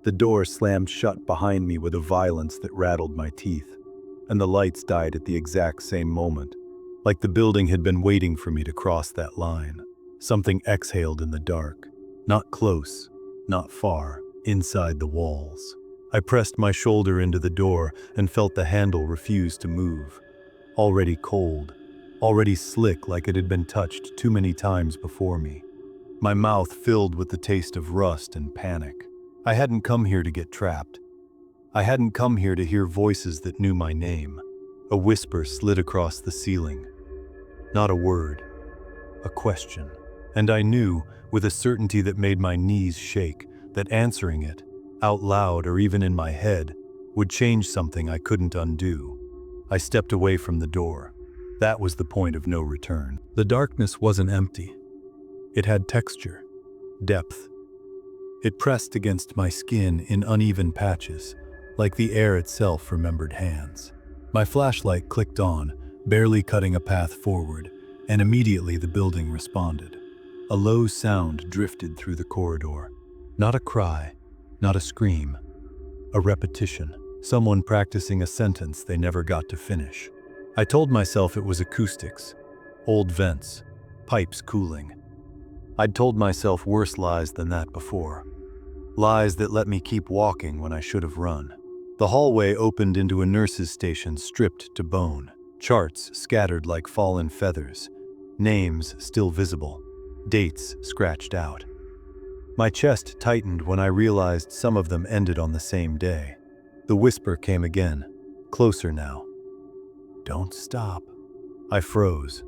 The door slammed shut behind me with a violence that rattled my teeth, and the lights died at the exact same moment, like the building had been waiting for me to cross that line. Something exhaled in the dark, not close, not far, inside the walls. I pressed my shoulder into the door and felt the handle refuse to move. Already cold, already slick like it had been touched too many times before me. My mouth filled with the taste of rust and panic. I hadn't come here to get trapped. I hadn't come here to hear voices that knew my name. A whisper slid across the ceiling. Not a word, a question. And I knew, with a certainty that made my knees shake, that answering it, out loud or even in my head, would change something I couldn't undo. I stepped away from the door. That was the point of no return. The darkness wasn't empty. It had texture, depth. It pressed against my skin in uneven patches, like the air itself remembered hands. My flashlight clicked on, barely cutting a path forward, and immediately the building responded. A low sound drifted through the corridor. Not a cry, not a scream. A repetition. Someone practicing a sentence they never got to finish. I told myself it was acoustics, old vents, pipes cooling. I'd told myself worse lies than that before. Lies that let me keep walking when I should have run. The hallway opened into a nurse's station stripped to bone. Charts scattered like fallen feathers. Names still visible. Dates scratched out. My chest tightened when I realized some of them ended on the same day. The whisper came again, closer now. "Don't stop." I froze.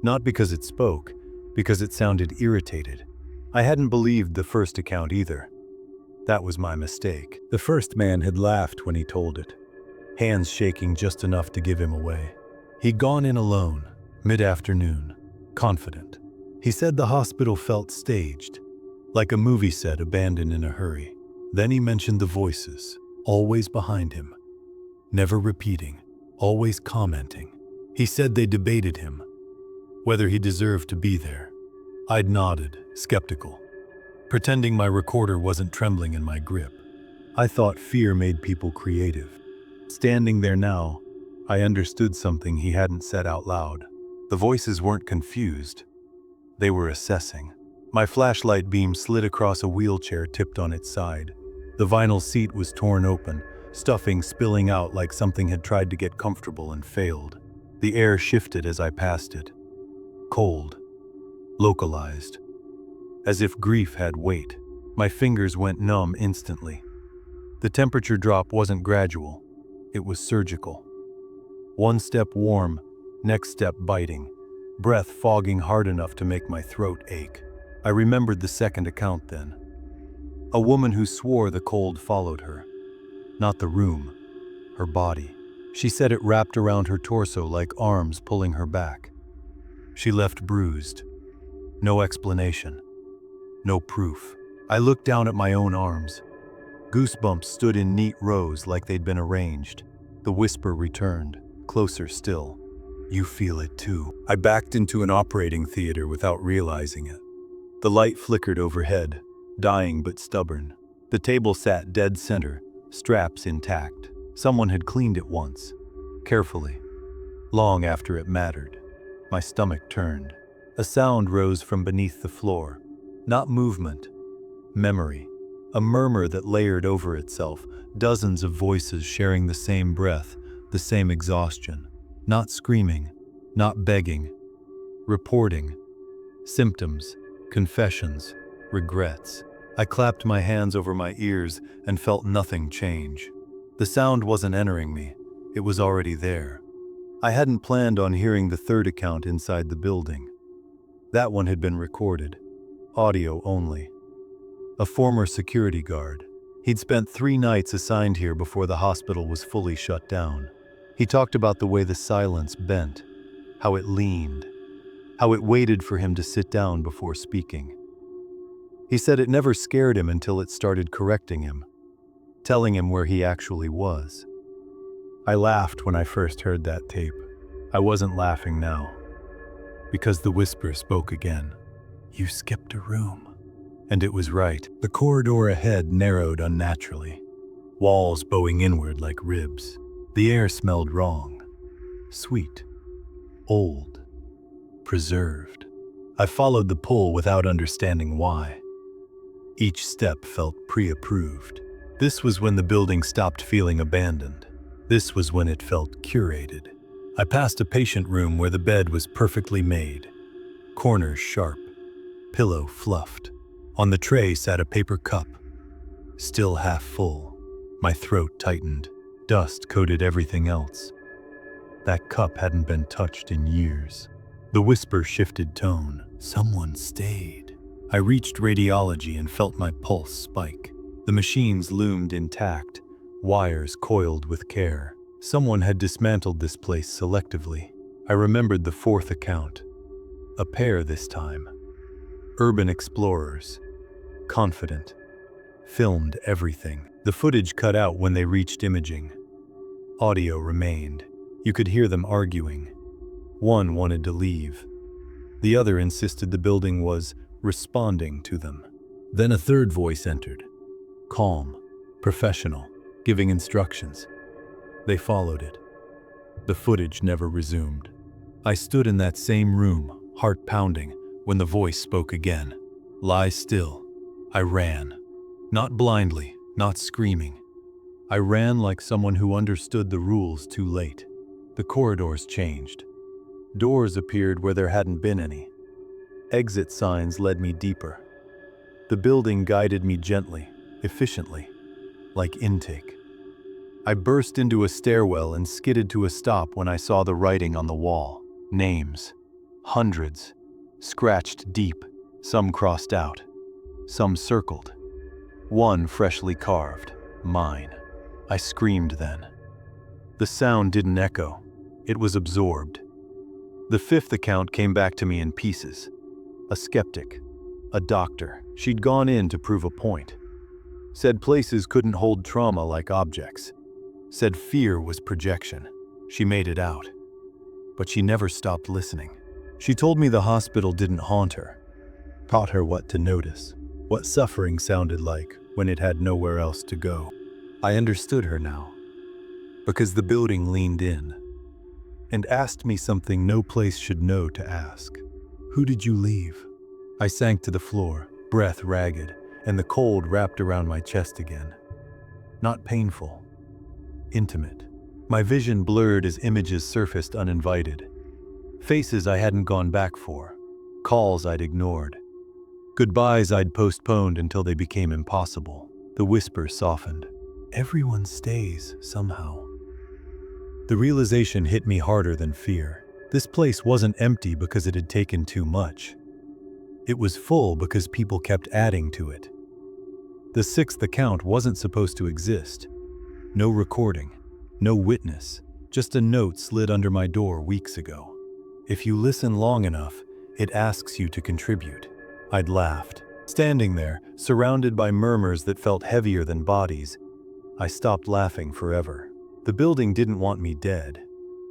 Not because it spoke, because it sounded irritated. I hadn't believed the first account either. That was my mistake. The first man had laughed when he told it, hands shaking just enough to give him away. He'd gone in alone, mid-afternoon, confident. He said the hospital felt staged, like a movie set abandoned in a hurry. Then he mentioned the voices, always behind him, never repeating, always commenting. He said they debated him, whether he deserved to be there. I'd nodded, skeptical, pretending my recorder wasn't trembling in my grip. I thought fear made people creative. Standing there now, I understood something he hadn't said out loud. The voices weren't confused. They were assessing. My flashlight beam slid across a wheelchair tipped on its side. The vinyl seat was torn open, stuffing spilling out like something had tried to get comfortable and failed. The air shifted as I passed it. Cold. Localized. As if grief had weight. My fingers went numb instantly. The temperature drop wasn't gradual. It was surgical. One step warm, next step biting. Breath fogging hard enough to make my throat ache. I remembered the second account then. A woman who swore the cold followed her. Not the room, her body. She said it wrapped around her torso like arms pulling her back. She left bruised. No explanation. No proof. I looked down at my own arms. Goosebumps stood in neat rows like they'd been arranged. The whisper returned, closer still. "You feel it too." I backed into an operating theater without realizing it. The light flickered overhead, dying but stubborn. The table sat dead center, straps intact. Someone had cleaned it once, carefully, long after it mattered. My stomach turned. A sound rose from beneath the floor. Not movement, memory. A murmur that layered over itself, dozens of voices sharing the same breath, the same exhaustion. Not screaming, not begging. Reporting. Symptoms, confessions, regrets. I clapped my hands over my ears and felt nothing change. The sound wasn't entering me. It was already there. I hadn't planned on hearing the third account inside the building. That one had been recorded. Audio only. A former security guard. He'd spent 3 nights assigned here before the hospital was fully shut down. He talked about the way the silence bent, how it leaned, how it waited for him to sit down before speaking. He said it never scared him until it started correcting him, telling him where he actually was. I laughed when I first heard that tape. I wasn't laughing now, because the whisper spoke again. "You skipped a room." And it was right. The corridor ahead narrowed unnaturally, walls bowing inward like ribs. The air smelled wrong, sweet, old, preserved. I followed the pull without understanding why. Each step felt pre-approved. This was when the building stopped feeling abandoned. This was when it felt curated. I passed a patient room where the bed was perfectly made, corners sharp, pillow fluffed. On the tray sat a paper cup, still half full. My throat tightened. Dust coated everything else. That cup hadn't been touched in years. The whisper shifted tone. Someone stayed. I reached radiology and felt my pulse spike. The machines loomed intact, wires coiled with care. Someone had dismantled this place selectively. I remembered the fourth account. A pair this time. Urban explorers. Confident. Filmed everything. The footage cut out when they reached imaging. Audio remained. You could hear them arguing. One wanted to leave. The other insisted the building was responding to them. Then a third voice entered. Calm, professional, giving instructions. They followed it. The footage never resumed. I stood in that same room, heart pounding, when the voice spoke again. Lie still. I ran. Not blindly, not screaming. I ran like someone who understood the rules too late. The corridors changed. Doors appeared where there hadn't been any. Exit signs led me deeper. The building guided me gently, efficiently, like intake. I burst into a stairwell and skidded to a stop when I saw the writing on the wall. Names. Hundreds. Scratched deep. Some crossed out. Some circled. One freshly carved. Mine. I screamed then. The sound didn't echo. It was absorbed. The fifth account came back to me in pieces. A skeptic. A doctor. She'd gone in to prove a point. Said places couldn't hold trauma like objects. Said fear was projection. She made it out. But she never stopped listening. She told me the hospital didn't haunt her. Taught her what to notice. What suffering sounded like when it had nowhere else to go. I understood her now. Because the building leaned in and asked me something no place should know to ask. Who did you leave? I sank to the floor, breath ragged, and the cold wrapped around my chest again. Not painful. Intimate. My vision blurred as images surfaced uninvited. Faces I hadn't gone back for. Calls I'd ignored. Goodbyes I'd postponed until they became impossible. The whisper softened. Everyone stays, somehow. The realization hit me harder than fear. This place wasn't empty because it had taken too much. It was full because people kept adding to it. The sixth account wasn't supposed to exist. No recording, no witness, just a note slid under my door weeks ago. If you listen long enough, it asks you to contribute. I'd laughed. Standing there, surrounded by murmurs that felt heavier than bodies, I stopped laughing forever. The building didn't want me dead.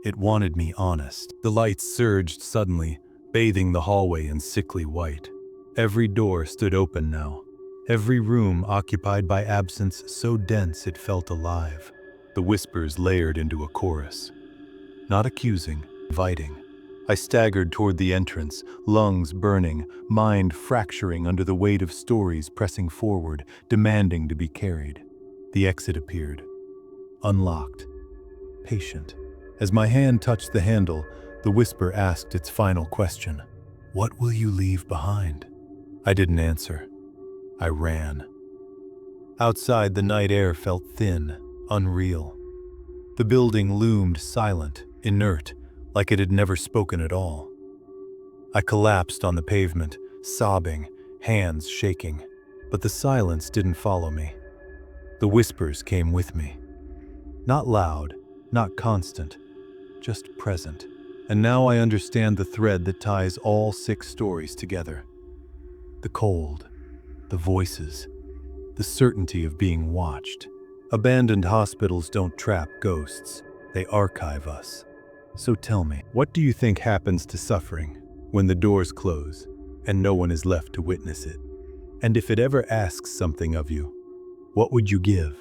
It wanted me honest. The lights surged suddenly, bathing the hallway in sickly white. Every door stood open now. Every room occupied by absence so dense it felt alive. The whispers layered into a chorus. Not accusing, inviting. I staggered toward the entrance, lungs burning, mind fracturing under the weight of stories pressing forward, demanding to be carried. The exit appeared. Unlocked. Patient. As my hand touched the handle, the whisper asked its final question. What will you leave behind? I didn't answer. I ran. Outside, the night air felt thin, unreal. The building loomed silent, inert, like it had never spoken at all. I collapsed on the pavement, sobbing, hands shaking. But the silence didn't follow me. The whispers came with me. Not loud, not constant, just present. And now I understand the thread that ties all 6 stories together. The cold, the voices, the certainty of being watched. Abandoned hospitals don't trap ghosts, they archive us. So tell me, what do you think happens to suffering when the doors close and no one is left to witness it? And if it ever asks something of you, what would you give?